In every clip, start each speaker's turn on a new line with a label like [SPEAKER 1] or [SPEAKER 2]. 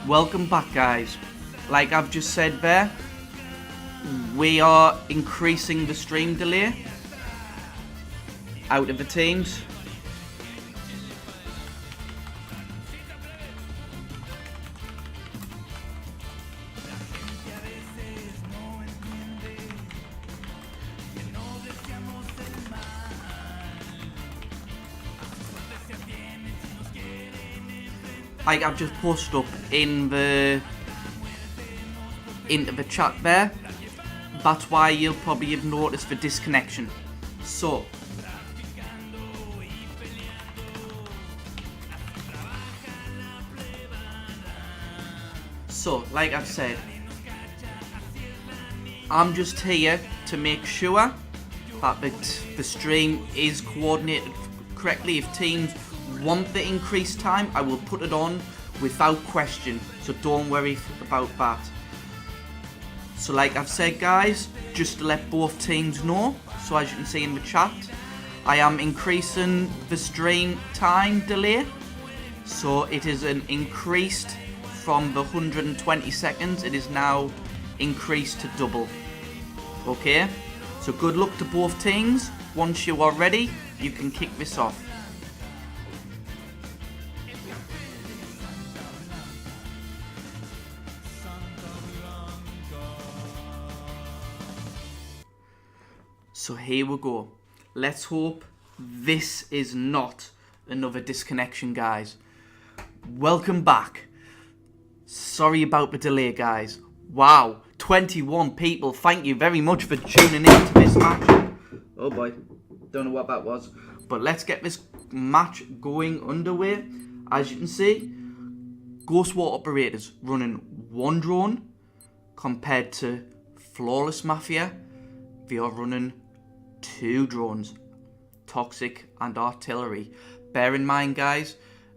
[SPEAKER 1] Welcome back, guys. Like I've just said there, we are increasing the stream delay out of the teams. Like I've just posted up into the chat there. That's why you'll probably have noticed the disconnection. So like I've said, I'm just here to make sure that the stream is coordinated correctly. If teams want the increased time, I will put it on without question, so don't worry about that. So like I've said, guys, just to let both teams know, so as you can see in the chat, I am increasing the stream time delay, so it is an increased from the 120 seconds, it is now increased to double. Okay, so good luck to both teams. Once you are ready, you can kick this off. So here we go. Let's hope this is not another disconnection, guys. Welcome back. Sorry about the delay, guys. Wow, 21 people. Thank you very much for tuning in to this match. Oh boy, don't know what that was. But let's get this match going underway. As you can see, Ghost War operators running one drone compared to Flawless Mafia. They are running two drones, Toxic and Artillery. Bear in mind, guys,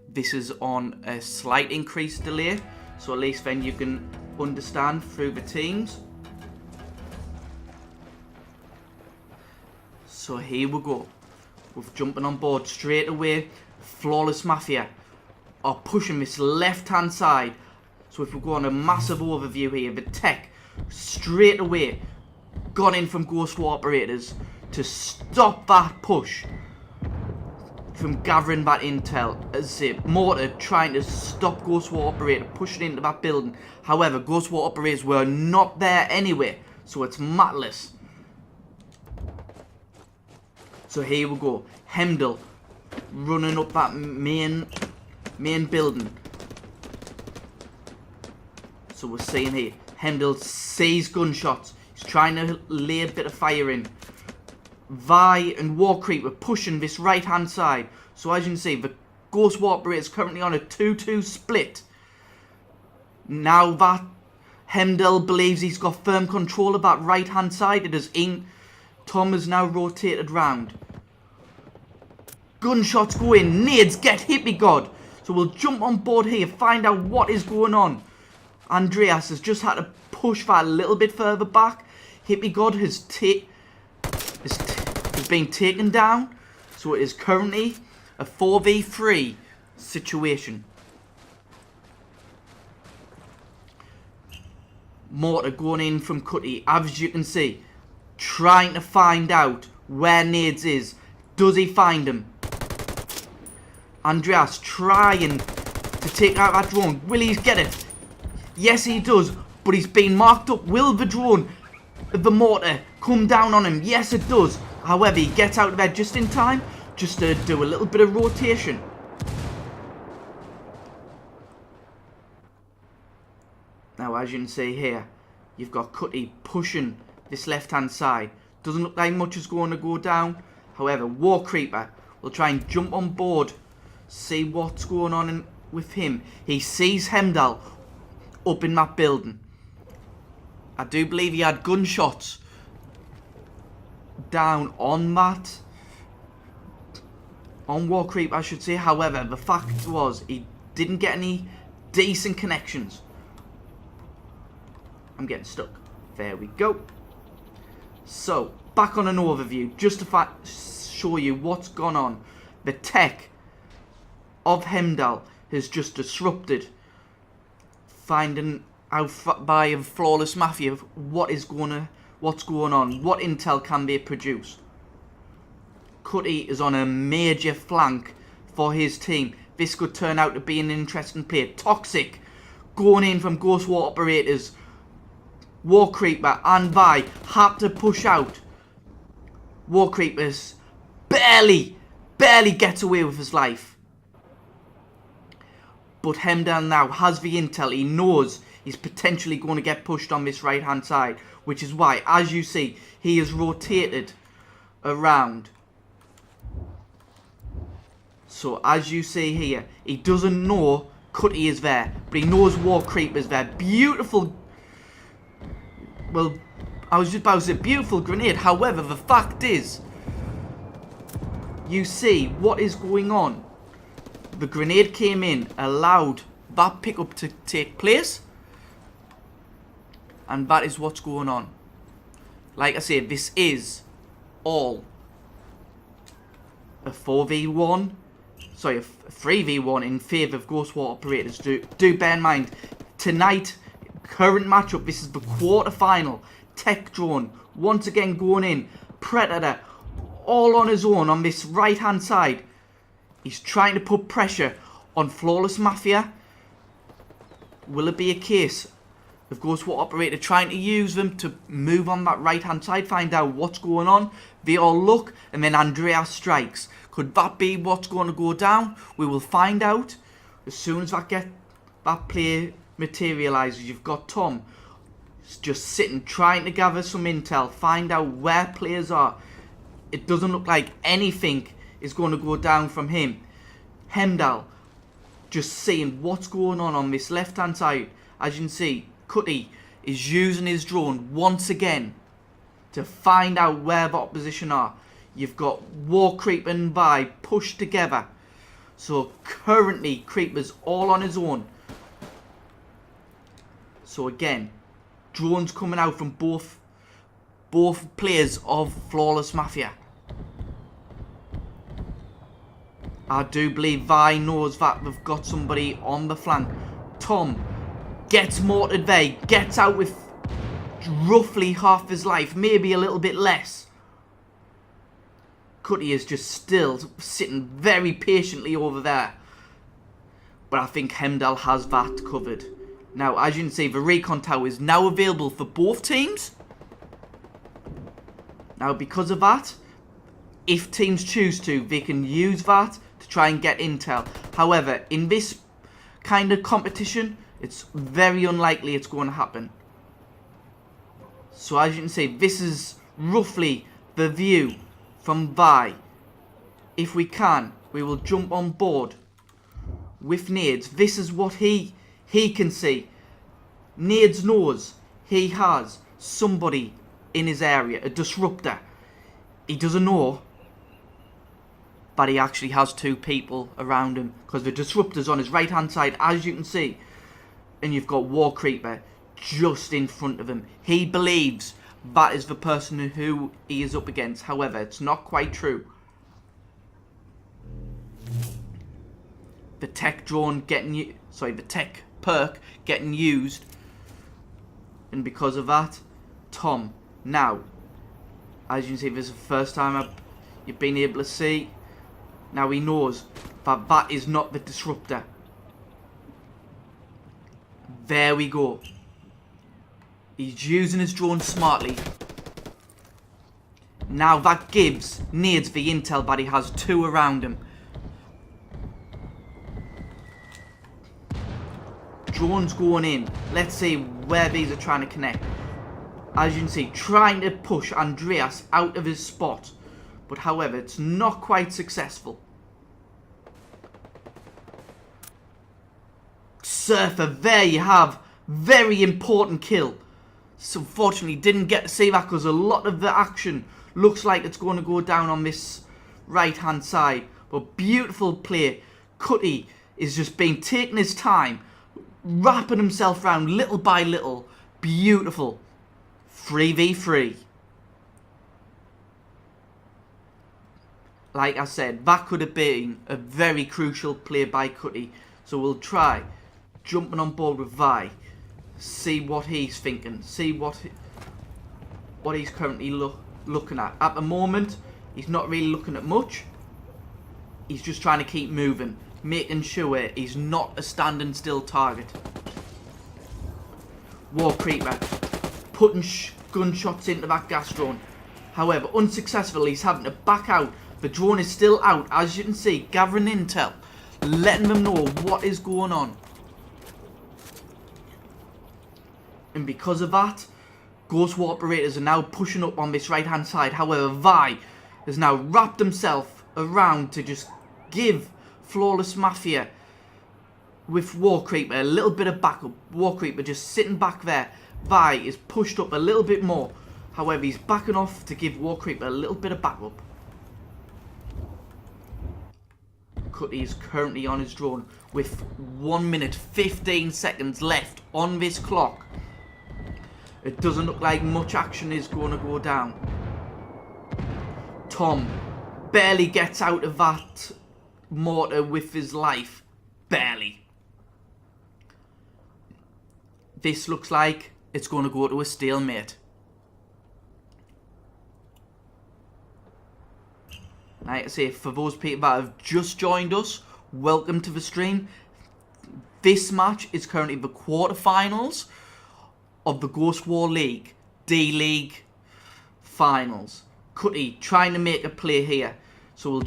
[SPEAKER 1] this is on a slight increased delay, so at least then you can understand through the teams. So here we go. We're jumping on board straight away. Flawless Mafia are pushing this left hand side. So if we go on a massive overview here, the tech straight away gone in from Ghost War operators to stop that push from gathering that intel. As I say, Mortar trying to stop Ghost War operator pushing into that building. However, Ghost War operators were not there anyway, so it's matless. So here we go. Hemdall running up that main building. So we're seeing here, Hemdall sees gunshots. He's trying to lay a bit of fire in. Vi and Warcreep are pushing this right hand side. So as you can see, the Ghost War operator is currently on a 2-2 split. Now that Hemdall believes he's got firm control of that right hand side, it is in. Tom has now rotated round. Gunshots go in, nades get hit, me god. So we'll jump on board here, find out what is going on. Andreas has just had to push that a little bit further back. Hippie God has been taken down, so it is currently a 4v3 situation. Mortar going in from Cutty, as you can see, trying to find out where Nades is. Does he find him? Andreas trying to take out that drone. Will he get it? Yes, he does, but he's been marked up. Will the drone, the Mortar, come down on him? Yes, it does. However, he gets out of there just in time, just to do a little bit of rotation. Now, as you can see here, you've got Cutty pushing this left-hand side. Doesn't look like much is going to go down. However, War Creeper will try and jump on board, see what's going on with him. He sees Hemdall up in that building. I do believe he had gunshots down on that, on War Creep, I should say. However, the fact was he didn't get any decent connections. I'm getting stuck. There we go. So, back on an overview, just to show you what's gone on. The tech of Hemdall has just disrupted finding out by a Flawless Mafia what's going on, what intel can they produce. Cutty is on a major flank for his team. This could turn out to be an interesting play. Toxic going in from Ghost War operators. War Creeper and Vi had to push out. War Creepers barely gets away with his life. But Hemdal now has the intel. He knows he's potentially going to get pushed on this right hand side, which is why, as you see, he is rotated around. So as you see here, he doesn't know Cutty is there, but he knows War Creeper's there. Beautiful. Well, I was just about to say beautiful grenade. However, the fact is, you see what is going on. The grenade came in, allowed that pickup to take place, and that is what's going on. Like I said, this is all a 4v1, sorry, a 3v1 in favour of Ghost War operators. Do bear in mind, tonight, current matchup, this is the quarterfinal. Tech Drone, once again going in. Predator, all on his own on this right hand side. He's trying to put pressure on Flawless Mafia. Will it be a case of Ghost War operator trying to use them to move on that right hand side, find out what's going on? They all look, and then Andreas strikes. Could that be what's going to go down? We will find out as soon as that play materialises. You've got Tom just sitting, trying to gather some intel, find out where players are. It doesn't look like anything is going to go down from him. Hemdal just seeing what's going on this left hand side. As you can see, Cutty is using his drone once again to find out where the opposition are. You've got War Creeper and Vi pushed together. So currently Creeper's all on his own. So again, drones coming out from both players of Flawless Mafia. I do believe Vi knows that they've got somebody on the flank. Tom gets mortared there, gets out with roughly half his life, maybe a little bit less. Cutty is just still sitting very patiently over there. But I think Hemdal has that covered. Now, as you can see, the recon tower is now available for both teams. Now, because of that, if teams choose to, they can use that to try and get intel. However, in this kind of competition, it's very unlikely it's going to happen. So as you can see, this is roughly the view from Vi. If we can, we will jump on board with Nades. This is what he can see. Nades knows he has somebody in his area, a disruptor. He doesn't know, but he actually has two people around him, because the disruptor's on his right hand side, as you can see, and you've got War Creeper just in front of him. He believes that is the person who he is up against. However, it's not quite true. The tech drone getting the tech perk getting used, and because of that, Tom now, as you can see, this is the first time you've been able to see. Now he knows that that is not the disruptor. There we go. He's using his drone smartly. Now that gives Nades the intel that he has two around him. Drones going in. Let's see where these are trying to connect. As you can see, trying to push Andreas out of his spot. But however, it's not quite successful. Surfer, there you have. Very important kill. So unfortunately didn't get to see that, because a lot of the action looks like it's going to go down on this right hand side. But beautiful play. Cutty is just being taking his time, wrapping himself around little by little. Beautiful. 3v3. Like I said, that could have been a very crucial play by Cutty. So we'll try jumping on board with Vi. See what he's thinking. See what he's currently looking at. At the moment, he's not really looking at much. He's just trying to keep moving, making sure he's not a standing still target. War Creeper putting gunshots into that gas drone. However, unsuccessfully, he's having to back out. The drone is still out, as you can see, gathering intel, letting them know what is going on. And because of that, Ghost War operators are now pushing up on this right hand side. However, Vi has now wrapped himself around to just give Flawless Mafia with War Creeper a little bit of backup. War Creeper just sitting back there. Vi is pushed up a little bit more. However, he's backing off to give War Creeper a little bit of backup. Cutty is currently on his drone with 1 minute 15 seconds left on this clock. It doesn't look like much action is going to go down. Tom barely gets out of that mortar with his life. Barely. This looks like it's going to go to a stalemate. Like I say, for those people that have just joined us, welcome to the stream. This match is currently the quarterfinals of the Ghost War League, D-League finals. Cutty trying to make a play here. So we'll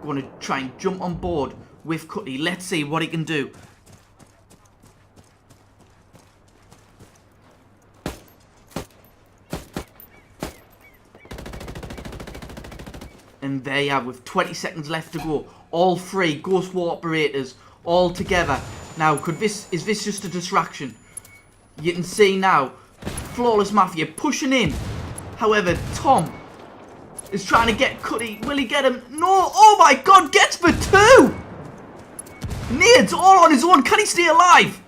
[SPEAKER 1] going to try and jump on board with Cutty. Let's see what he can do. And there you have, with 20 seconds left to go, all three Ghost War operators all together. Now, is this just a distraction? You can see now, Flawless Mafia pushing in. However, Tom is trying to get Cutty. Will he get him? No! Oh my god, gets for two! Nades all on his own. Can he stay alive?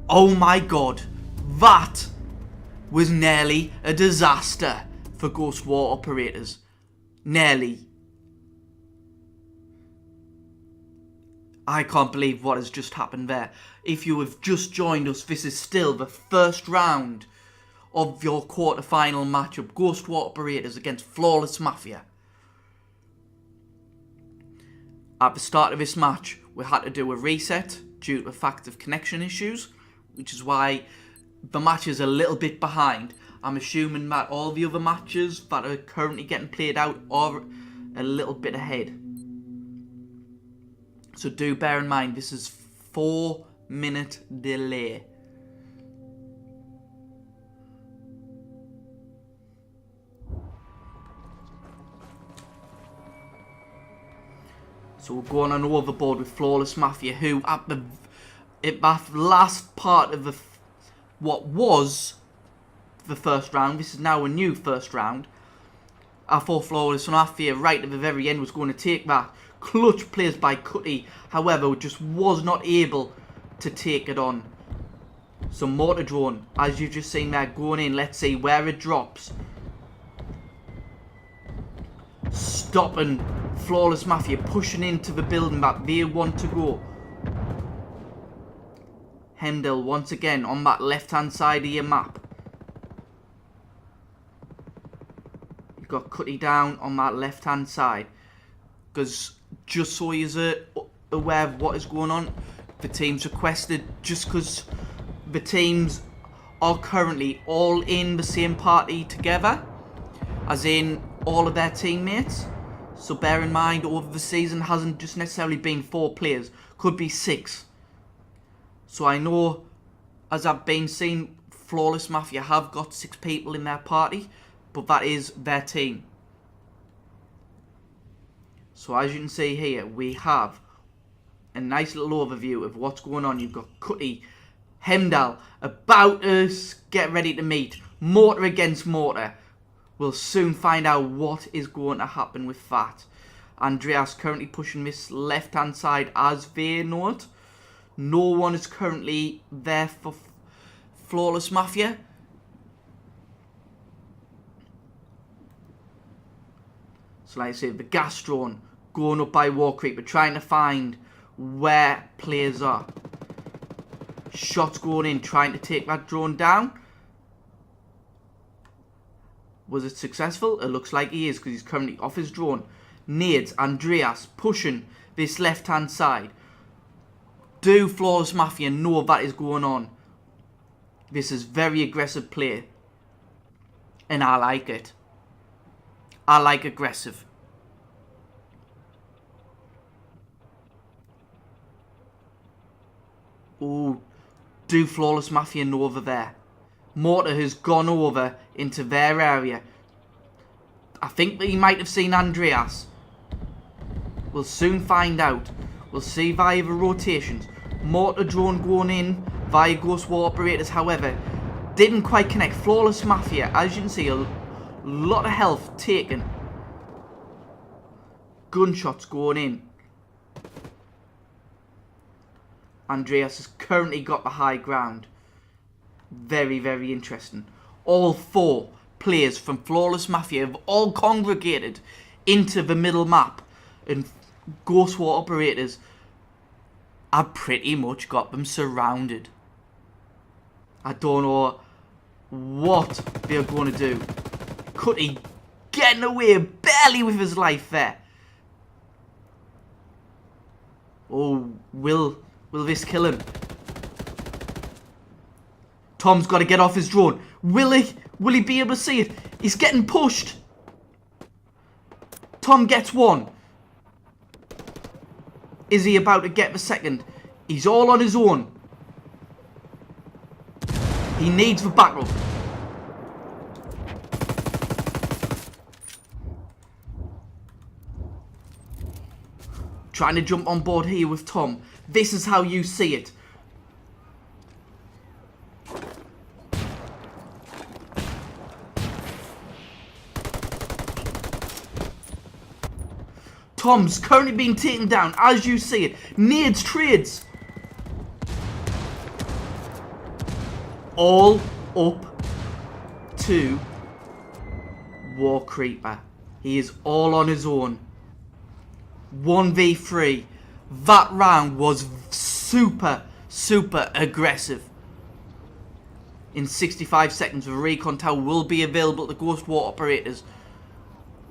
[SPEAKER 1] Oh my god. That was nearly a disaster for Ghost War operators. Nearly. I can't believe what has just happened there. If you have just joined us, this is still the first round of your quarter-final matchup. Ghost War operators against Flawless Mafia. At the start of this match, we had to do a reset due to the fact of connection issues, which is why the match is a little bit behind. I'm assuming that all the other matches that are currently getting played out are a little bit ahead. So do bear in mind, this is 4-minute delay. So we're going on overboard with Flawless Mafia, who at that last part of what was the first round, this is now a new first round. I thought Flawless Mafia right at the very end was going to take that. Clutch plays by Cutty, however, just was not able to take it on. So mortar drone, as you've just seen there, going in. Let's see where it drops. Stopping Flawless Mafia, pushing into the building that they want to go. Hemdell once again on that left-hand side of your map. You've got Cutty down on that left-hand side. Because just so you're aware of what is going on, the team's requested, just because the teams are currently all in the same party together, as in all of their teammates. So bear in mind, over the season hasn't just necessarily been 4 players, could be 6. So I know, as I've been seeing, Flawless Mafia have got 6 people in their party, but that is their team. So as you can see here, we have a nice little overview of what's going on. You've got Cutty, Hemdall about to get ready to meet. Mortar against mortar. We'll soon find out what is going to happen with that. Andreas currently pushing this left-hand side as they know it. No one is currently there for Flawless Mafia. So like I say, the gas drone going up by War Creeper, trying to find where players are. Shots going in, trying to take that drone down. Was it successful? It looks like he is, because he's currently off his drone. Nades, Andreas pushing this left-hand side. Do Flawless Mafia know that is going on? This is very aggressive play. And I like it. I like aggressive. Oh, do Flawless Mafia know over there? Mortar has gone over into their area. I think that he might have seen Andreas. We'll soon find out. We'll see via the rotations. Mortar drone going in via Ghost War operators, however, didn't quite connect. Flawless Mafia, as you can see, a lot of health taken. Gunshots going in. Andreas has currently got the high ground. Very, very interesting. All 4 players from Flawless Mafia have all congregated into the middle map, and Ghost War operators have pretty much got them surrounded. I don't know what they're going to do. Cutty getting away barely with his life there. Oh, will this kill him? Tom's got to get off his drone. Will he be able to see it? He's getting pushed. Tom gets one. Is he about to get the second? He's all on his own. He needs the backup. Trying to jump on board here with Tom. This is how you see it. Tom's currently being taken down, as you see it. Nades trades. All up to War Creeper. He is all on his own. 1v3. That round was super aggressive. In 65 seconds, the recon tower will be available to Ghost War operators.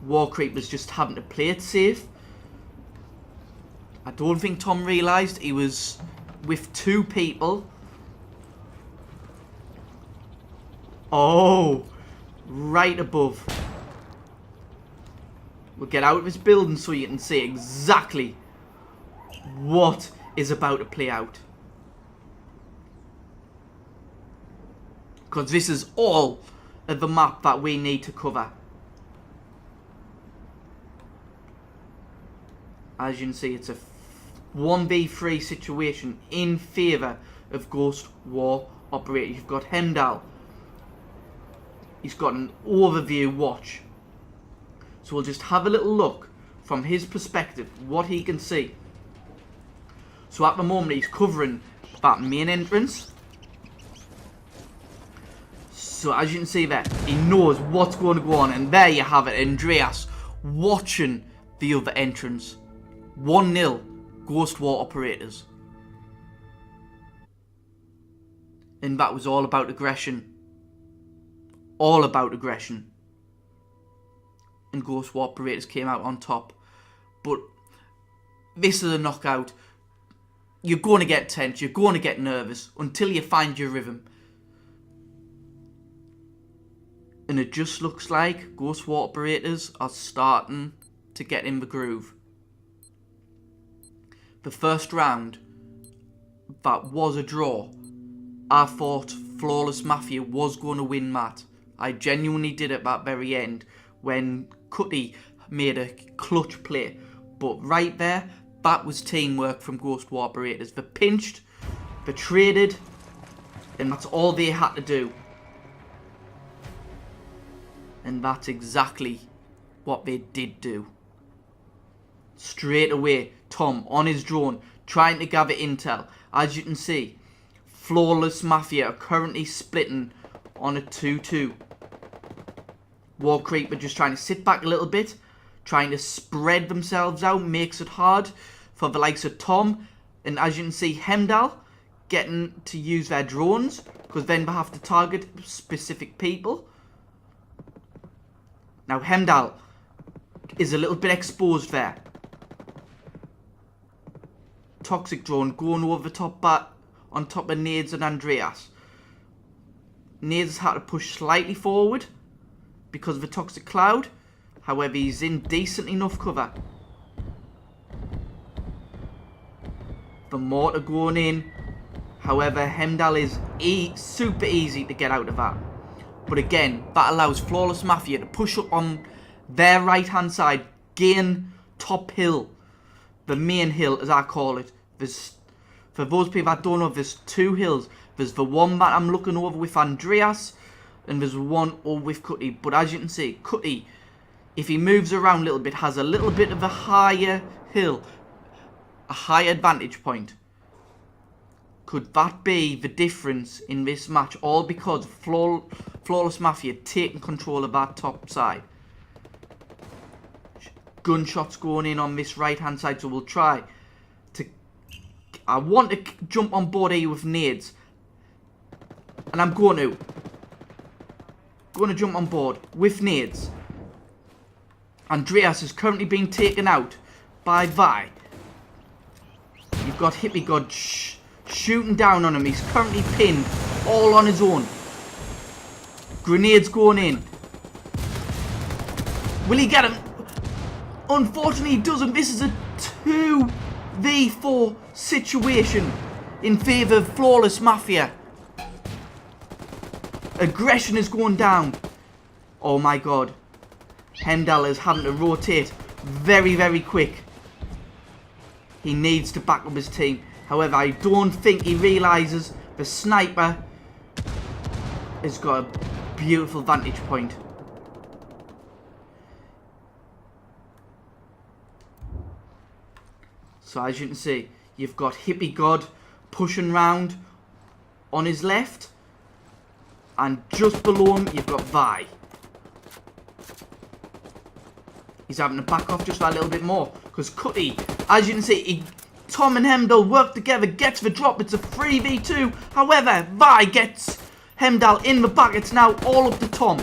[SPEAKER 1] War Creeper's just having to play it safe. I don't think Tom realised he was with 2 people. Oh, right above. We'll get out of this building so you can see exactly what is about to play out. Because this is all of the map that we need to cover. As you can see, it's a 1v3 situation in favour of Ghost War operators. You've got Hemdall. He's got an overview watch. So we'll just have a little look from his perspective, what he can see. So at the moment he's covering that main entrance. So as you can see there, he knows what's going to go on. And there you have it, Andreas watching the other entrance. 1-0 Ghost War operators. And that was all about aggression. All about aggression. And Ghost War operators came out on top. But this is a knockout. You're going to get tense. You're going to get nervous until you find your rhythm. And it just looks like Ghost War operators are starting to get in the groove. The first round, that was a draw. I thought Flawless Mafia was going to win that. I genuinely did at that very end when Cutty made a clutch play. But right there, that was teamwork from Ghost War operators. They pinched, they traded, and that's all they had to do. And that's exactly what they did do. Straight away, Tom on his drone, trying to gather intel. As you can see, Flawless Mafia are currently splitting on a 2-2. War Creeper just trying to sit back a little bit, trying to spread themselves out, makes it hard for the likes of Tom And as you can see, Hemdal getting to use their drones, because then they have to target specific people. Now Hemdal is a little bit exposed there. Toxic drone going over the top on top of Nades and Andreas. Nades has had to push slightly forward because of the toxic cloud. However, he's in decent enough cover. The mortar going in. However, Hemdal is super easy to get out of that. But again, that allows Flawless Mafia to push up on their right hand side, gain top hill. The main hill, as I call it. For those people that don't know, there's two hills. There's the one that I'm looking over with Andreas, and there's one over with Cutty. But as you can see, Cutty, if he moves around a little bit, has a little bit of a higher hill, a higher vantage point. Could that be the difference in this match? All because Flawless Mafia taking control of that top side. Gunshots going in on this right hand side, so we'll try to... I want to jump on board here with nades. And I'm going to jump on board with nades. Andreas is currently being taken out by Vi. You've got Hippie God shooting down on him. He's currently pinned all on his own. Grenades going in. Will he get him? Unfortunately, he doesn't. This is a 2v4 situation in favour of Flawless Mafia. Aggression is going down. Oh my god. Hemdal is having to rotate very, very quick. He needs to back up his team. However, I don't think he realises the sniper has got a beautiful vantage point. So as you can see, you've got Hippie God pushing round on his left. And just below him, you've got Vi. He's having to back off just that little bit more. Because Cutty, as you can see, Tom and Hemdal work together, gets the drop. It's a 3v2. However, Vi gets Hemdal in the back. It's now all up to Tom.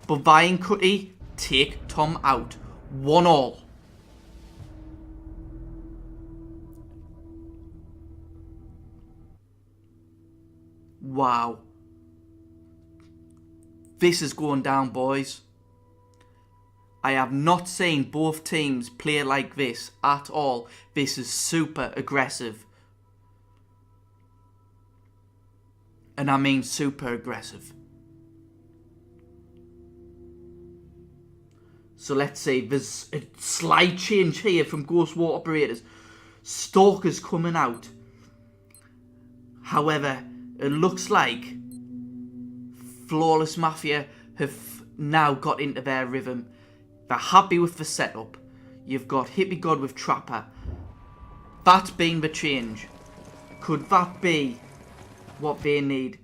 [SPEAKER 1] But Vi and Cutty take Tom out. 1-1. Wow. This is going down, boys. I have not seen both teams play like this at all. This is super aggressive. And I mean super aggressive. So let's say there's a slight change here from Ghost War operators. Stalker's coming out. However, it looks like Flawless Mafia have now got into their rhythm. They're happy with the setup. You've got Hippie God with Trapper. That's been the change. Could that be what they need?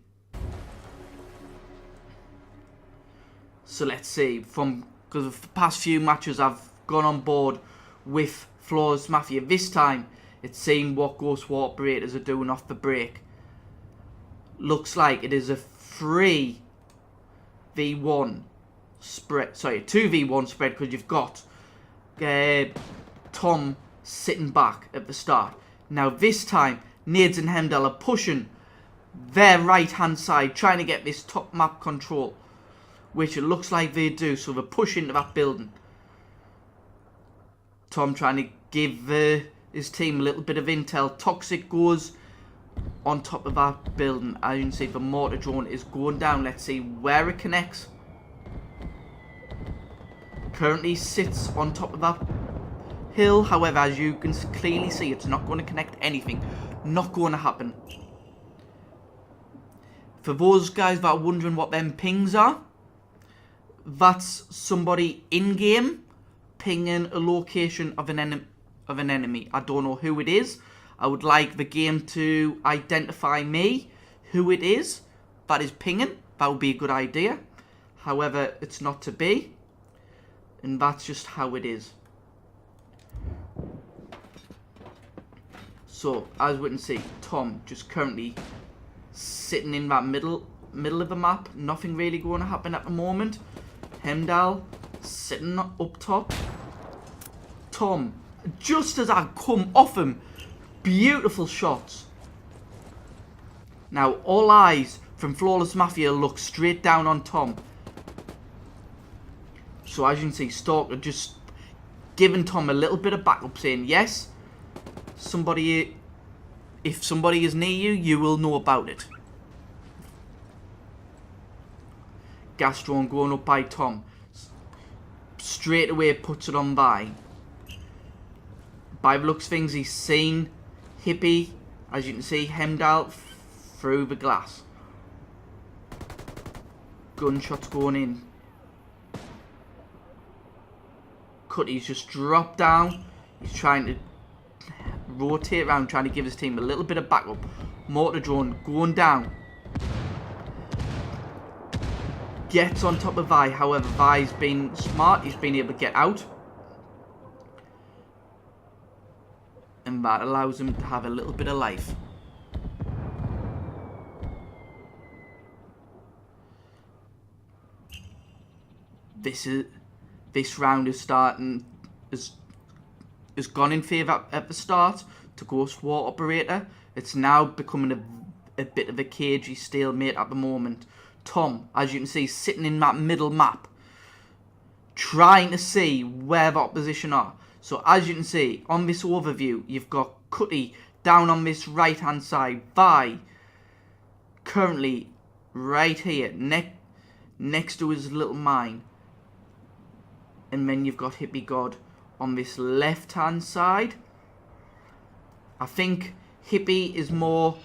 [SPEAKER 1] So let's see. Because of the past few matches I've gone on board with Flawless Mafia. This time it's seeing what Ghost War operators are doing off the break. Looks like it is a 3v1 spread. Sorry, a 2v1 spread, because you've got Tom sitting back at the start. Now this time, Nades and Hemdal are pushing their right hand side, trying to get this top map control, which it looks like they do. So they're pushing into that building. Tom trying to give his team a little bit of intel. Toxic goes on top of that building. As you can see, the mortar drone is going down. Let's see where it connects. Currently sits on top of that hill. However, as you can clearly see, it's not going to connect anything. Not going to happen. For those guys that are wondering what them pings are, that's somebody in-game pinging a location of an enemy. I don't know who it is. I would like the game to identify me, who it is that is pinging. That would be a good idea. However, it's not to be. And that's just how it is. So, as we can see, Tom just currently sitting in that middle of the map. Nothing really going to happen at the moment. Hemdal sitting up top. Tom, just as I come off him, beautiful shots. Now, all eyes from Flawless Mafia look straight down on Tom. So as you can see, Stalker just giving Tom a little bit of backup, saying, yes, if somebody is near you, you will know about it. Gastron going up by Tom. Straight away puts it on by. By the looks of things, he's seen Hippie, as you can see, Hemdal through the glass. Gunshots going in. Cutty's just dropped down. He's trying to rotate around, trying to give his team a little bit of backup. Mortar drone going down. Gets on top of Vi. However, Vi's been smart. He's been able to get out. And that allows him to have a little bit of life. This round is starting, has gone in favour at the start to Ghost War Operator. It's now becoming a bit of a cagey stalemate at the moment. Tom, as you can see, sitting in that middle map, trying to see where the opposition are. So as you can see, on this overview, you've got Cutty down on this right hand side. Vi, currently right here, next to his little mine. And then you've got Hippie God on this left hand side. I think Hippie is more,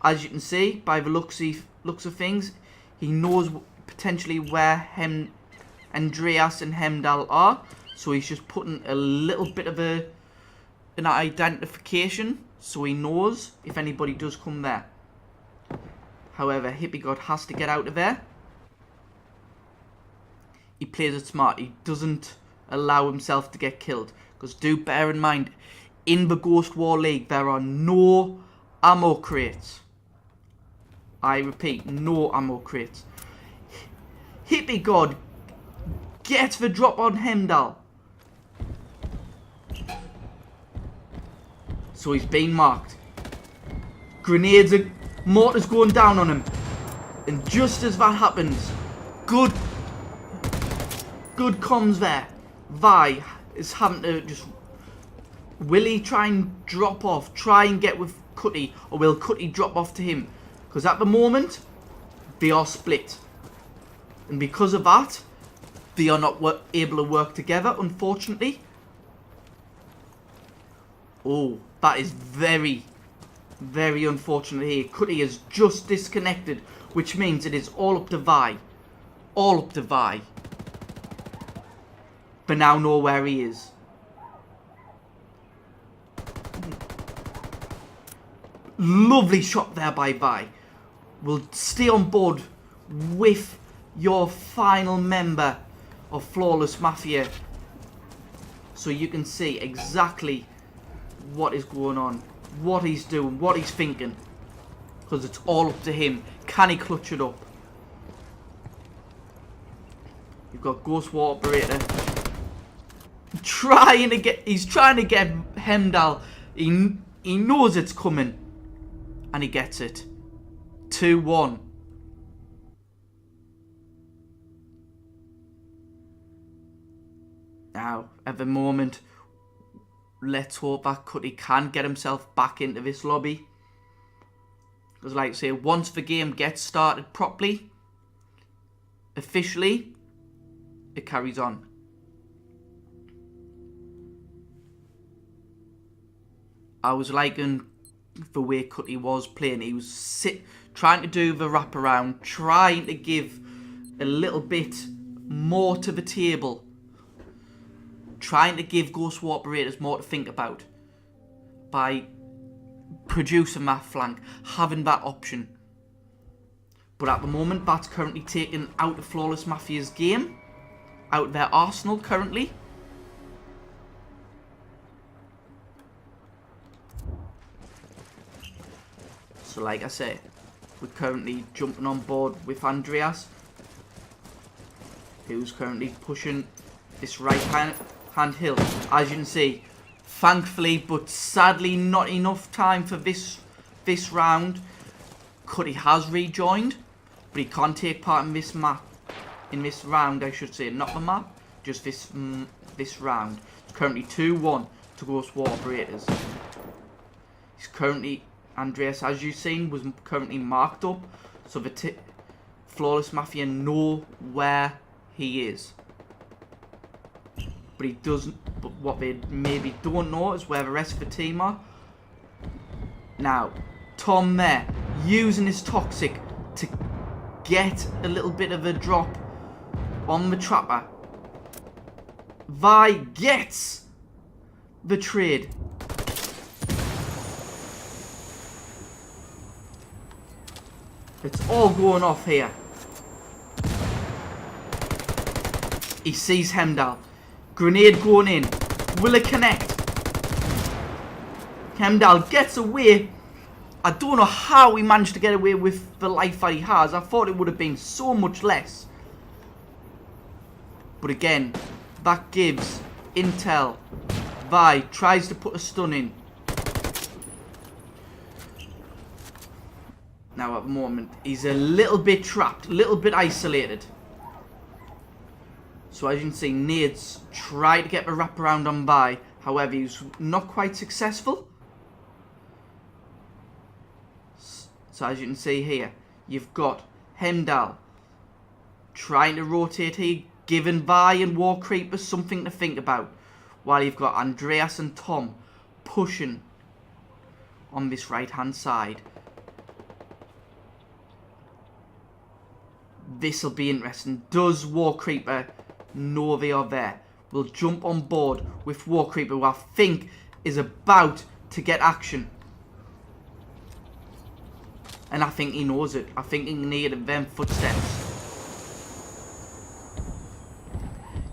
[SPEAKER 1] as you can see, by the looks of things, he knows potentially where Andreas and Hemdal are. So he's just putting a little bit of an identification so he knows if anybody does come there. However, Hippie God has to get out of there. He plays it smart. He doesn't allow himself to get killed. Because do bear in mind, in the Ghost War League, there are no ammo crates. I repeat, no ammo crates. Hippie God gets the drop on Hemdal. So he's been marked. Grenades are... Mortar's going down on him. And just as that happens, good comms there. Vi is having to just... Will he try and drop off? Try and get with Cutty? Or will Cutty drop off to him? Because at the moment, they are split. And because of that, they are not able to work together, unfortunately. Oh, that is very, very unfortunate here. Cutty is just disconnected, which means it is all up to Vi. All up to Vi. But now know where he is. Lovely shot there by Vi. We'll stay on board with your final member of Flawless Mafia, so you can see exactly what is going on, what he's doing, what he's thinking, because it's all up to him. Can he clutch it up? You've got Ghost War Operator he's trying to get Hemdal. He knows it's coming, and he gets it. 2-1. Now, at the moment, let's hope that Cutty can get himself back into this lobby. Because like I say, once the game gets started properly, officially, it carries on. I was liking the way Cutty was playing. He was trying to do the wraparound, trying to give a little bit more to the table, trying to give Ghost War Operators more to think about by producing that flank, having that option. But at the moment, that's currently taken out of Flawless Mafia's game, out of their arsenal currently. So like I say, we're currently jumping on board with Andreas, who's currently pushing this right hand hill. As you can see, thankfully but sadly not enough time for this round. Cuddy has rejoined, but he can't take part in this map, in this round I should say, not the map, just this round. It's currently 2-1 to Ghost War operators. He's currently, Andreas, as you've seen, was currently marked up, so the Flawless Mafia know where he is. But he doesn't. But what they maybe don't know is where the rest of the team are. Now, Tom there, using his toxic to get a little bit of a drop on the trapper. Vi gets the trade. It's all going off here. He sees Hemdall. Grenade going in. Will it connect? Hemdall gets away. I don't know how he managed to get away with the life that he has. I thought it would have been so much less. But again, that gives intel. Vi tries to put a stun in. Now at the moment, he's a little bit trapped, a little bit isolated. So as you can see, Nades tried to get the wraparound on by. However, he was not quite successful. So as you can see here, you've got Hemdall trying to rotate here, giving Vi and War Creeper something to think about. While you've got Andreas and Tom pushing on this right hand side. This'll be interesting. Does War Creeper know they are there? We'll jump on board with War Creeper, who I think is about to get action. And I think he knows it. I think he needed them footsteps.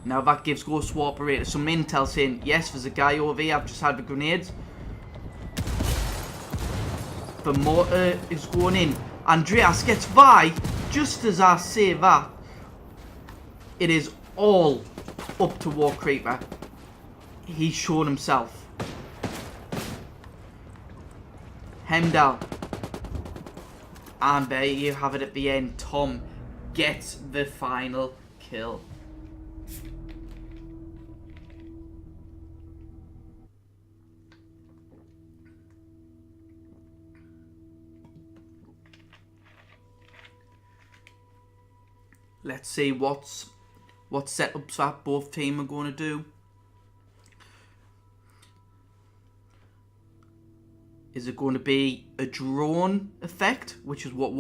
[SPEAKER 1] Now that gives Ghost War operator some intel saying, yes, there's a guy over here. I've just had the grenades. The mortar is going in. Andreas gets by. Just as I say that, it is all up to War Creeper. He's shown himself. Hemdall. And there you have it at the end. Tom gets the final kill. Let's see what setups that both teams are going to do. Is it going to be a drone effect, which is what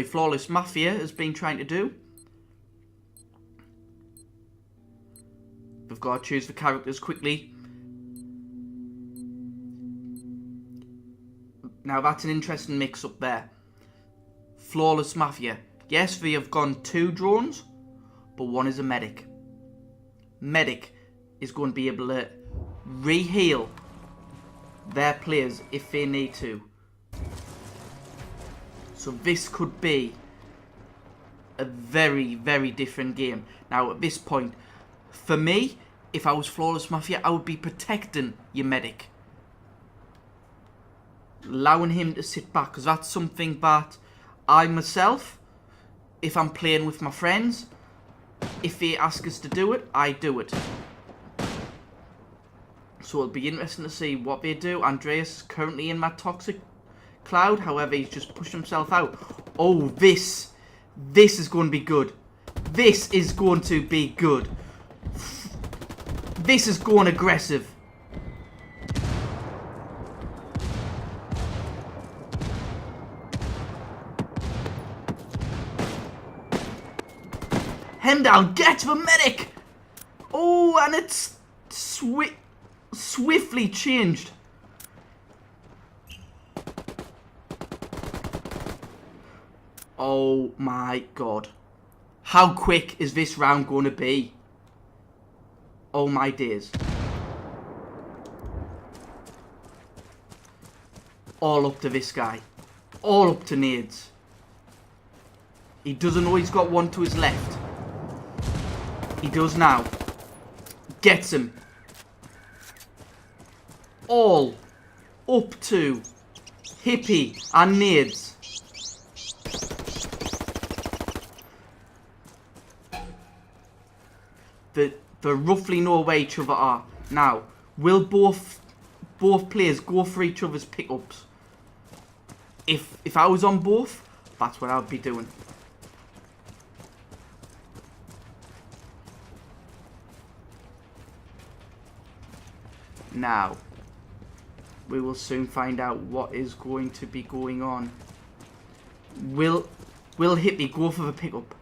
[SPEAKER 1] Flawless Mafia has been trying to do? We've got to choose the characters quickly. Now that's an interesting mix up there. Flawless Mafia. Yes, we have gone 2 drones, but one is a medic. Medic is going to be able to re-heal their players if they need to. So this could be a very, very different game. Now at this point, for me, if I was Flawless Mafia, I would be protecting your medic. Allowing him to sit back, because that's something that I myself, if I'm playing with my friends, if they ask us to do it, I do it. So it'll be interesting to see what they do. Andreas is currently in that toxic cloud. However, he's just pushed himself out. Oh, this is going to be good. This is going to be good. This is going aggressive. Hemdall gets the medic! Oh, and it's swiftly changed. Oh my god. How quick is this round going to be? Oh my days. all up to this guy. All up to nades. He doesn't know he's got one to his left. He does now. Gets him. All up to Hippie and nades. They roughly know where each other are. Now, will both players go for each other's pickups? If I was on both, that's what I'd be doing. Now, we will soon find out what is going to be going on. Will Hippie go for the pickup?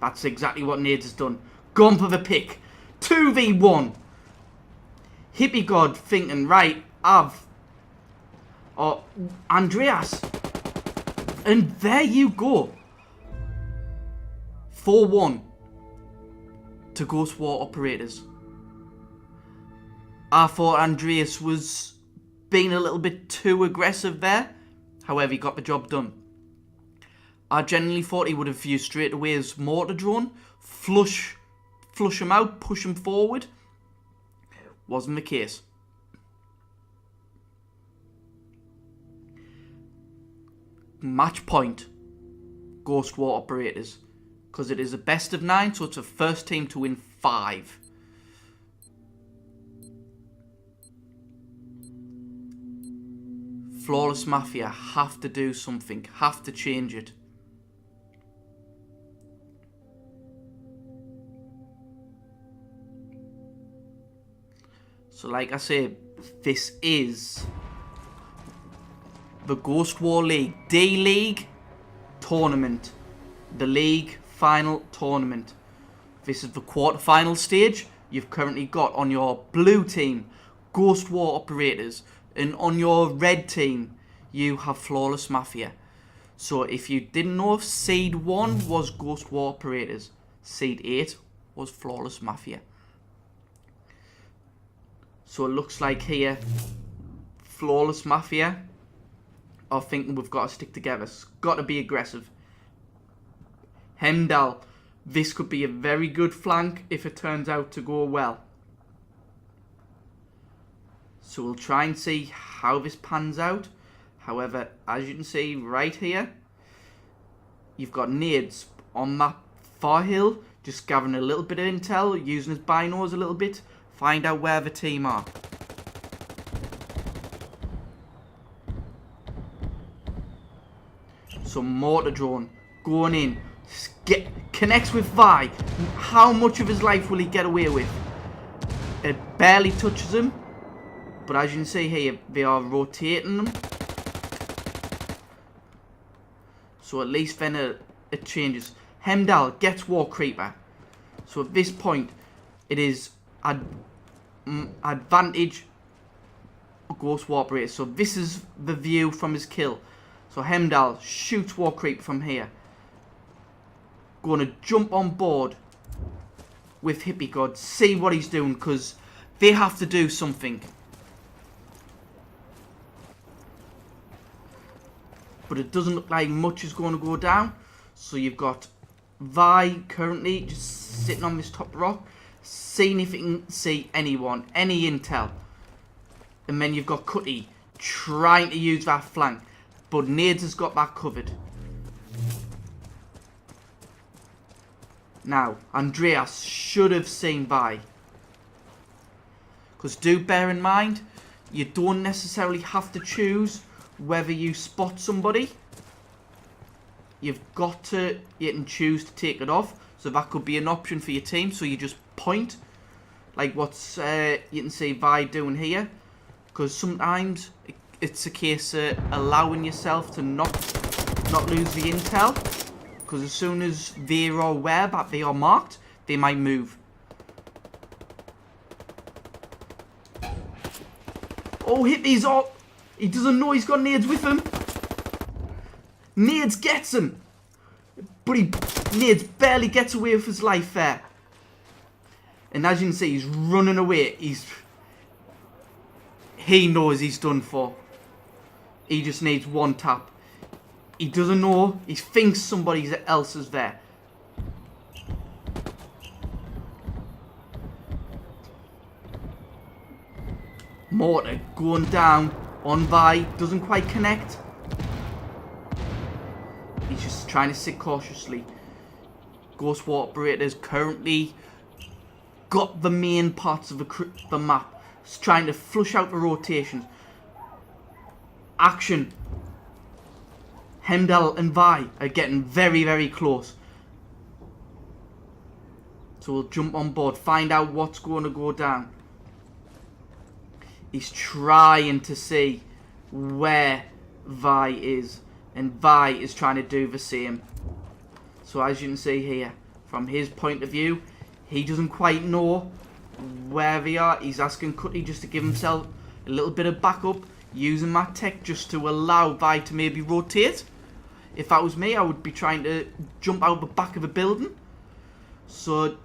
[SPEAKER 1] That's exactly what Nades has done. Gone for the pick. 2v1. Hippie God thinking, right, Andreas. And there you go. 4-1 to Ghost War operators. I thought Andreas was being a little bit too aggressive there. However, he got the job done. I genuinely thought he would have used straight away his mortar drone, flush him out, push him forward. Wasn't the case. Match point, Ghost War operators, because it is a best of 9, so it's a first team to win 5. Flawless Mafia have to do something, have to change it. So like I say, this is the Ghost War League D-League tournament. The league final tournament. This is the quarterfinal stage. You've currently got on your blue team Ghost War operators, and on your red team you have Flawless Mafia. So if you didn't know, seed 1 was Ghost War operators, seed 8 was Flawless Mafia. So it looks like here Flawless Mafia are thinking we've got to stick together. It's got to be aggressive. Hemdal, this could be a very good flank if it turns out to go well. So we'll try and see how this pans out. However, as you can see right here, you've got Nades on that far hill, just gathering a little bit of intel, using his binos a little bit, find out where the team are. So mortar drone going in, connects with Vi. How much of his life will he get away with? It barely touches him, but as you can see here, they are rotating them. So at least then it changes. Hemdal gets War Creeper. So at this point, it is advantage Ghost War operator. So this is the view from his kill. So Hemdal shoots War Creeper from here. Going to jump on board with Hippie God, see what he's doing, because they have to do something. But it doesn't look like much is going to go down. So you've got Vi currently just sitting on this top rock, seeing if it can see anyone, any intel. And then you've got Cutty trying to use that flank, but Nades has got that covered. Now, Andreas should have seen Vi. Because do bear in mind, you don't necessarily have to choose whether you spot somebody. You can choose to take it off. So that could be an option for your team. So you just point, like what's you can see Vi doing here. Because sometimes it's a case of allowing yourself to not lose the intel. Because as soon as they are aware that they are marked, they might move. Oh, Hippie's up. He doesn't know he's got Nades with him. Nades gets him. But Nades barely gets away with his life there. And as you can see, he's running away. He knows he's done for. He just needs one tap. He doesn't know. He thinks somebody else is there. Mortar going down on Vi. Doesn't quite connect. He's just trying to sit cautiously. Ghost War Operators currently got the main parts of the map. He's trying to flush out the rotations. Action. Hemdall and Vi are getting very, very close. So we'll jump on board, find out what's going to go down. He's trying to see where Vi is. And Vi is trying to do the same. So as you can see here, from his point of view, he doesn't quite know where they are. He's asking Cutty just to give himself a little bit of backup, using that tech just to allow Vi to maybe rotate. If that was me, I would be trying to jump out the back of a building. So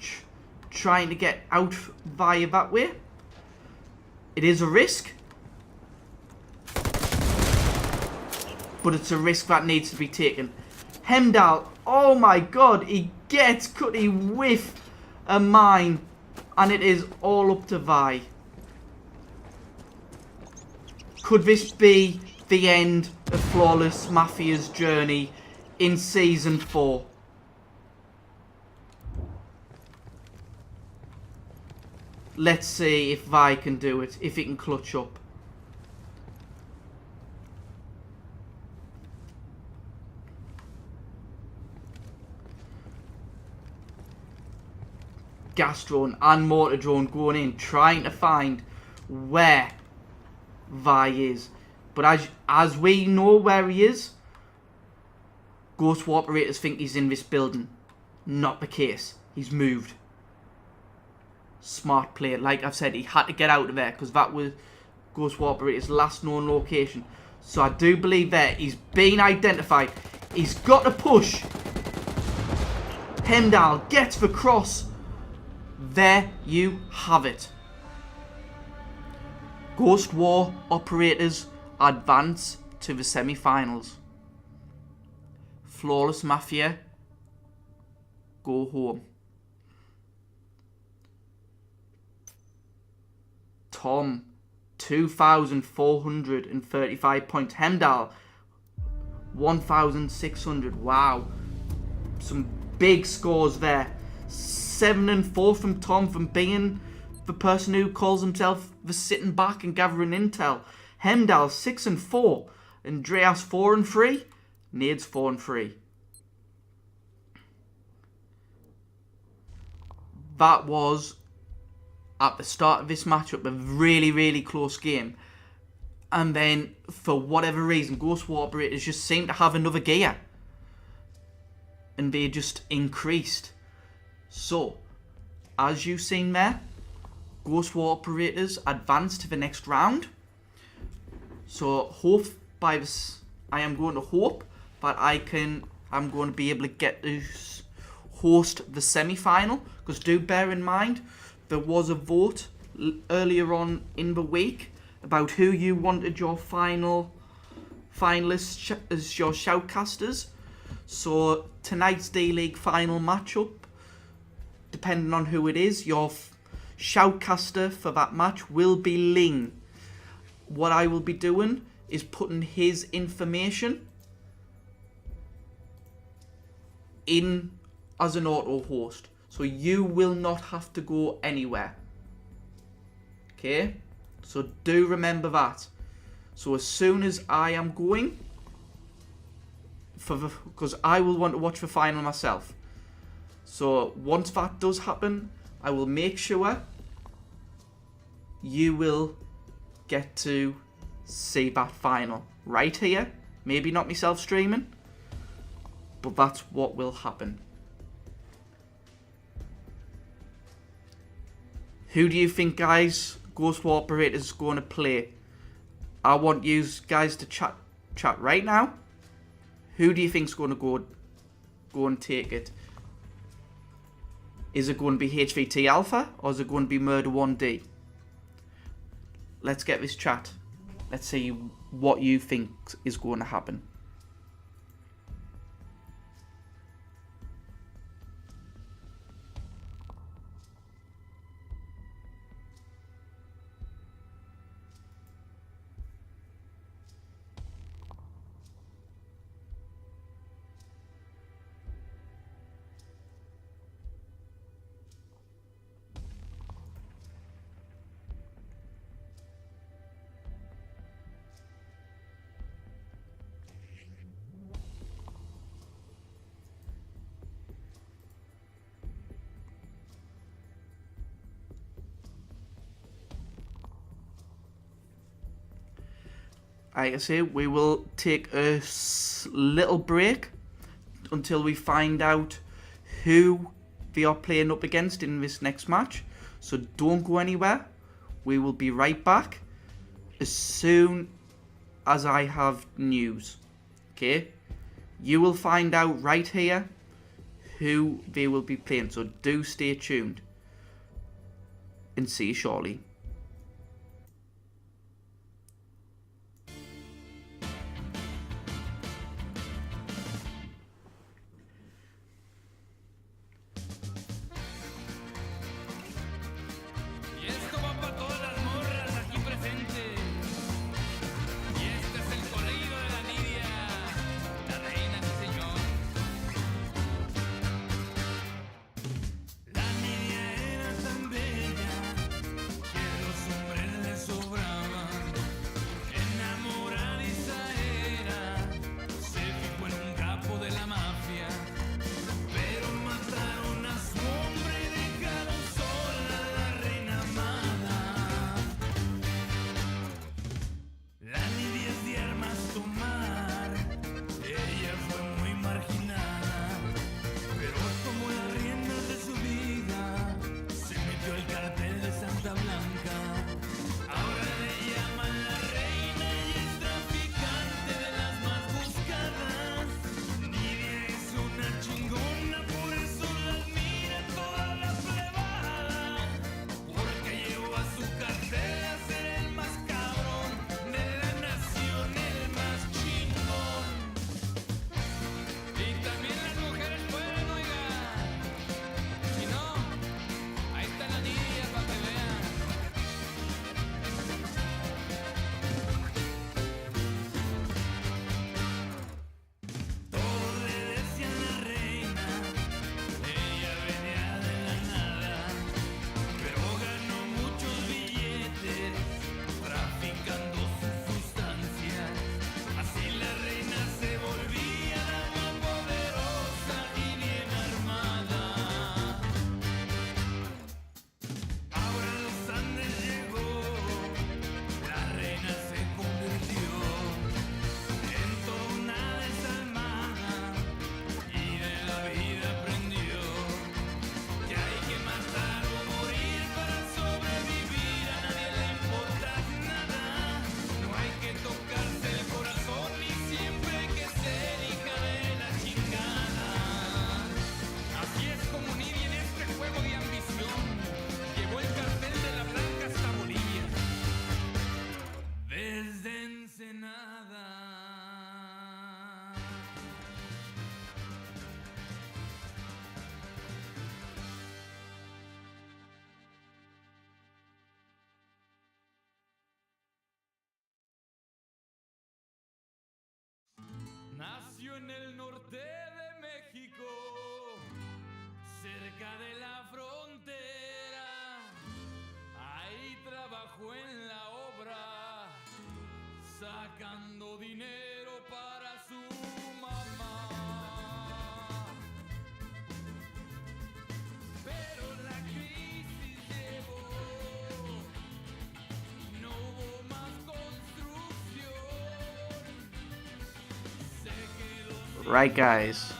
[SPEAKER 1] trying to get out via that way. It is a risk. But it's a risk that needs to be taken. Hemdall, oh my god, he gets Cutty with a mine. And it is all up to Vi. Could this be the end of Flawless Mafia's journey in Season 4? Let's see if Vi can do it, if he can clutch up. Gas drone and mortar drone going in, trying to find where Vi is. But as we know where he is, Ghost War Operators think he's in this building. Not the case. He's moved. Smart play. Like I've said, he had to get out of there because that was Ghost War Operators' last known location. So I do believe that he's been identified. He's got to push. Hemdall gets the cross. There you have it. Ghost War Operators advance to the semi-finals. Flawless Mafia go home. Tom, 2,435 points. Hemdall, 1,600. Wow. Some big scores there. 7 and 4 from Tom, from being the person who calls himself the sitting back and gathering intel. Hemdall 6 and 4. Andreas 4 and 3. Nades 4 and 3. That was, at the start of this matchup, a really, really close game. And then, for whatever reason, Ghost War Operators just seemed to have another gear. And they just increased. So, as you've seen there, Ghost War Operators advance to the next round. So, I am going to hope that I'm going to be able to get to host the semi-final. Because do bear in mind, there was a vote earlier on in the week about who you wanted your finalists as your shoutcasters. So tonight's D-League final matchup, depending on who it is, your shoutcaster for that match will be Ling. What I will be doing is putting his information in as an auto host. So you will not have to go anywhere. Okay? So do remember that. So as soon as I am going, because I will want to watch the final myself. So once that does happen, I will make sure you will get to see that final right here. Maybe not myself streaming, but that's what will happen. Who do you think, guys, Ghost War Operators is going to play? I want you guys to chat right now. Who do you think is going to go and take it? Is it going to be HVT Alpha or is it going to be Murder 1D? let's get this chat. Let's see what you think is going to happen. Like I say, we will take a little break until we find out who they are playing up against in this next match. So don't go anywhere. We will be right back as soon as I have news. Okay? You will find out right here who they will be playing. So do stay tuned. And see you shortly.
[SPEAKER 2] Nació en el norte de México, cerca de la frontera. Ahí trabajó en la obra, sacando dinero para su mamá. Pero la crisis llegó, no hubo más construcción.
[SPEAKER 1] Right guys,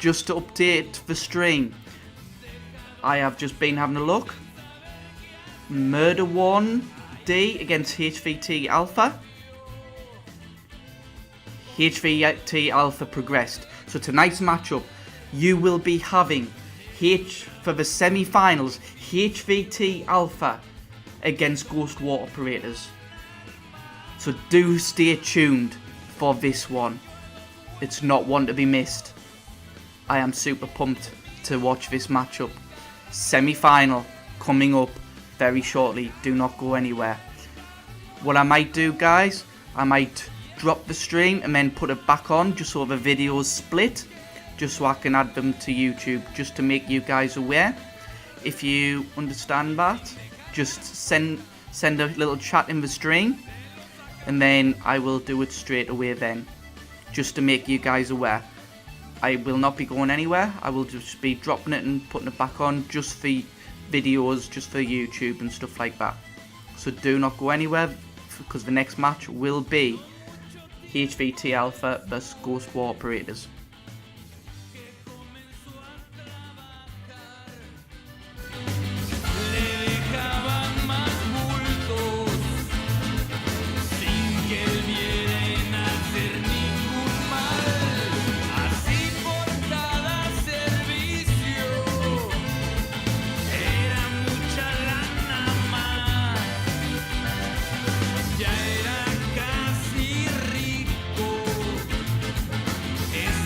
[SPEAKER 1] just to update the stream, I have just been having a look. Murder 1D against HVT Alpha. HVT Alpha progressed. So tonight's matchup, you will be having for the semi-finals, HVT Alpha against Ghost War Operators. So do stay tuned for this one. It's not one to be missed. I am super pumped to watch this matchup. Semi-final coming up very shortly. Do not go anywhere. What I might do, guys, I might drop the stream and then put it back on just so the videos split, just so I can add them to YouTube, just to make you guys aware. If you understand that, just send a little chat in the stream, and then I will do it straight away then, just to make you guys aware. I will not be going anywhere. I will just be dropping it and putting it back on just for videos, just for YouTube and stuff like that. So do not go anywhere, because the next match will be HVT Alpha vs Ghost War Operators.
[SPEAKER 2] Ya era casi rico, es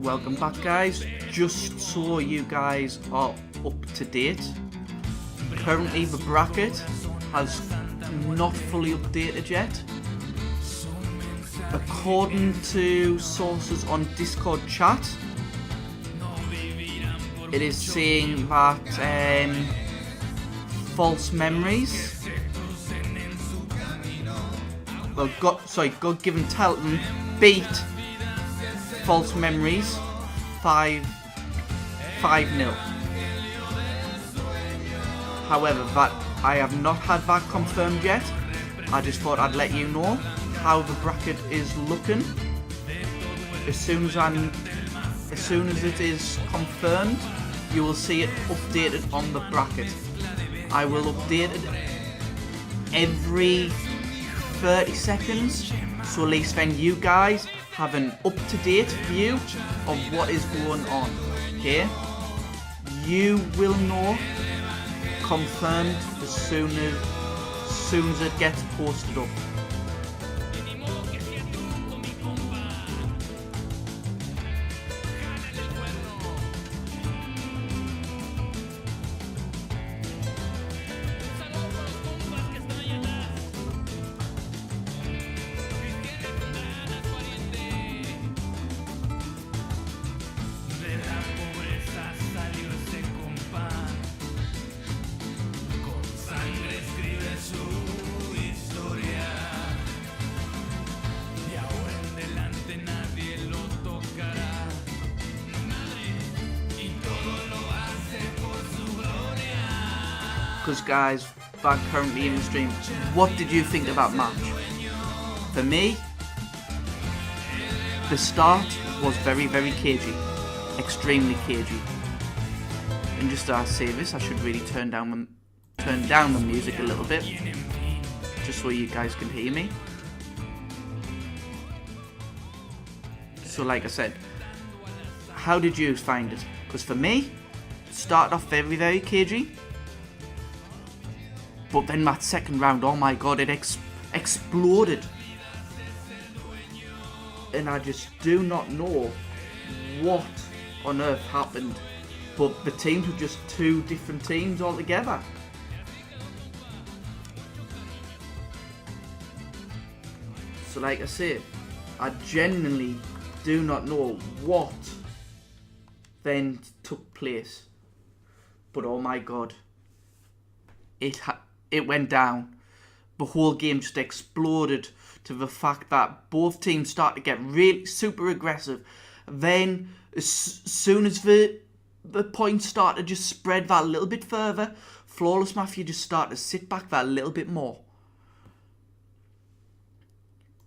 [SPEAKER 1] Welcome back, guys. Just so you guys are up to date, currently the bracket has not fully updated yet. According to sources on Discord chat, it is saying that false memories, well, God-given Talton beat false memories 5-0. However, that I have not had that confirmed yet. I just thought I'd let you know how the bracket is looking. As soon as it is confirmed, you will see it updated on the bracket. I will update it every 30 seconds, so at least then you guys have an up-to-date view of what is going on. Okay? You will know confirmed as soon as it gets posted up. Because guys, back currently in the stream, what did you think of that match? For me, the start was very, very cagey, extremely cagey. And just as I say this, I should really turn down the music a little bit, just so you guys can hear me. So like I said, how did you find it? Because for me, it started off very, very cagey. But then that second round, oh my god, it exploded. And I just do not know what on earth happened. But the teams were just two different teams altogether. So like I say, I genuinely do not know what then took place. But oh my god, it went down. The whole game just exploded to the fact that both teams started to get really super aggressive. Then, as soon as the points started to just spread that a little bit further, Flawless Mafia just started to sit back that a little bit more.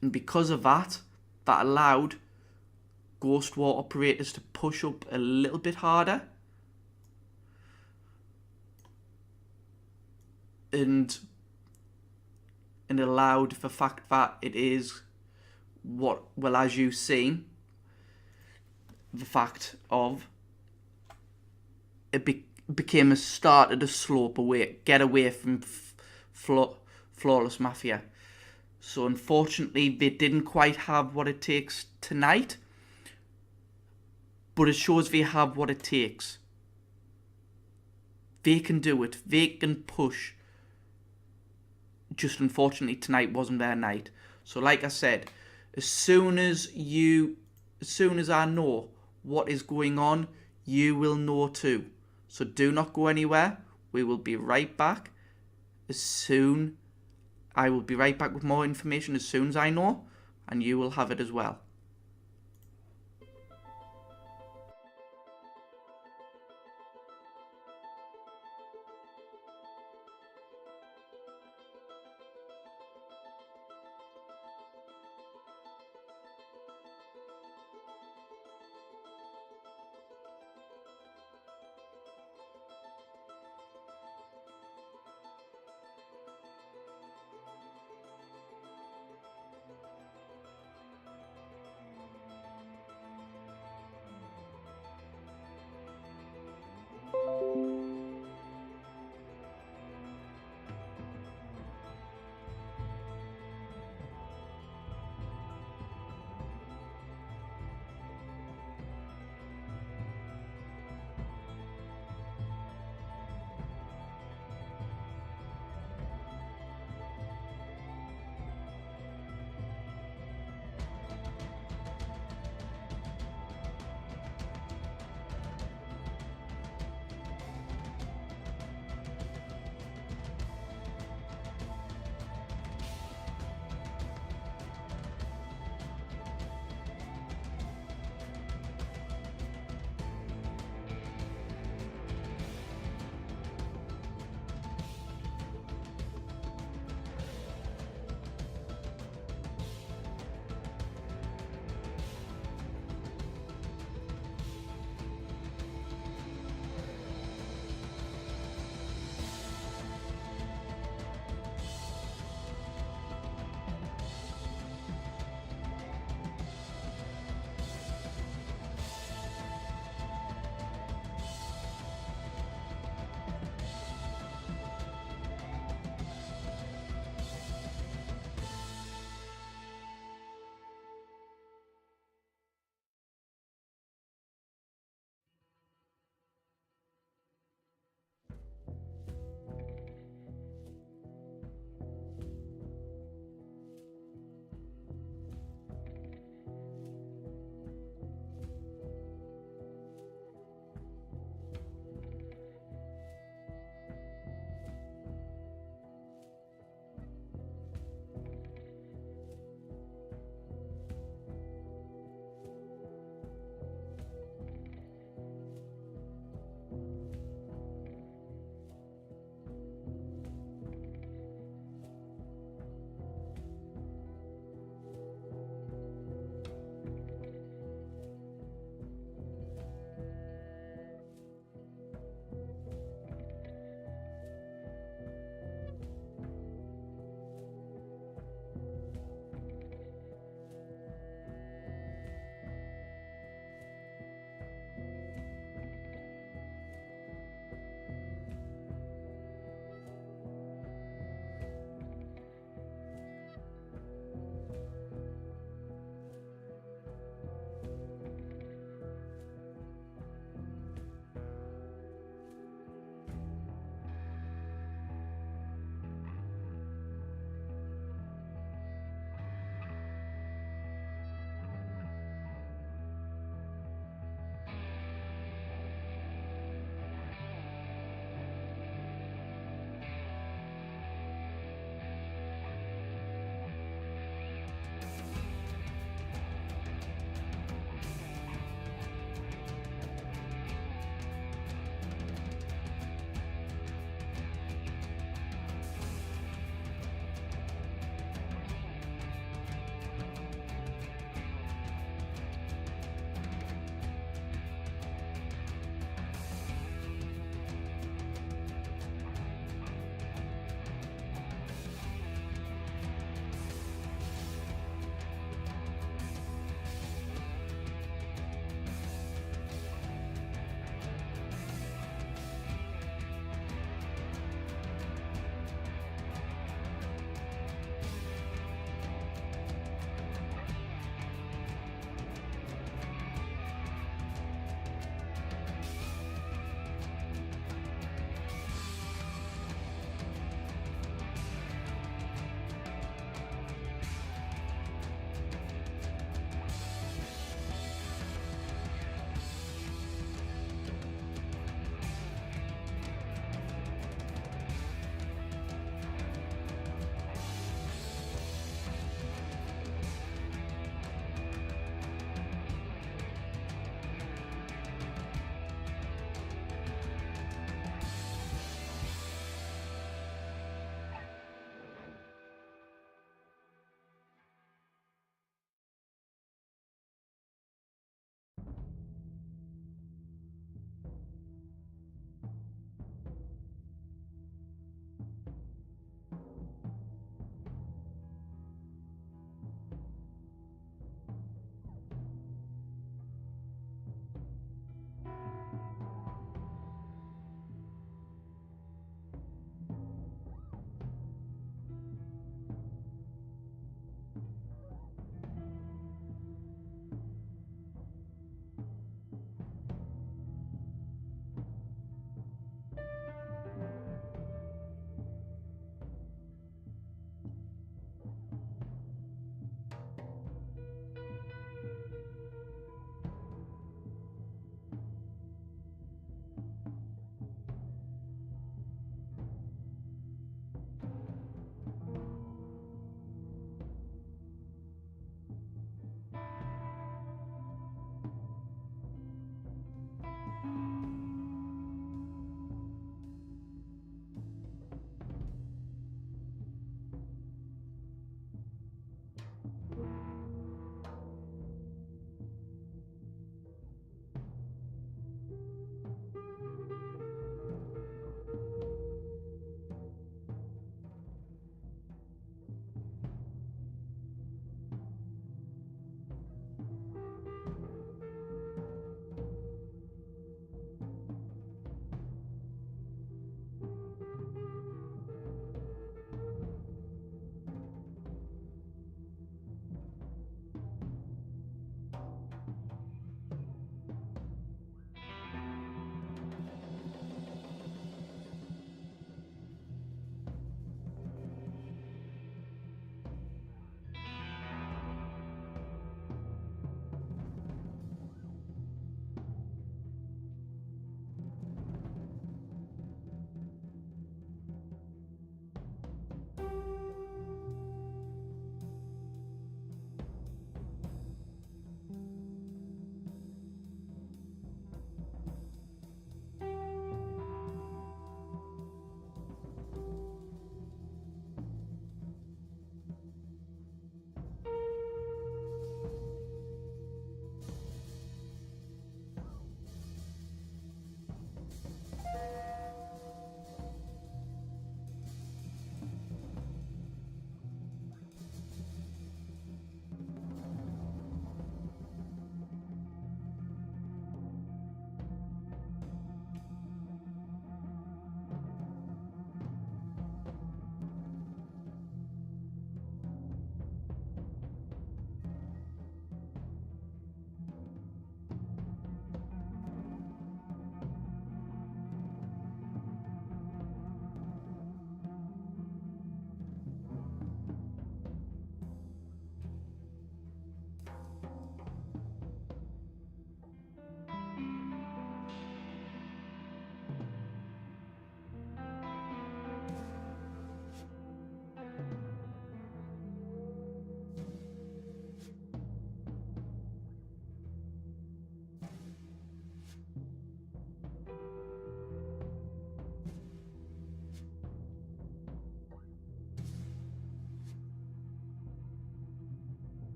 [SPEAKER 1] And because of that, that allowed Ghost War operators to push up a little bit harder. And allowed the fact that it is what, well, as you've seen, the fact of it became a started to slope away, get away from Flawless Mafia. So unfortunately, they didn't quite have what it takes tonight, but it shows they have what it takes. They can do it. They can push. Just unfortunately tonight wasn't their night. So like I said, as soon as I know what is going on, you will know too. So do not go anywhere. We will be right back. I will be right back with more information as soon as I know, and you will have it as well.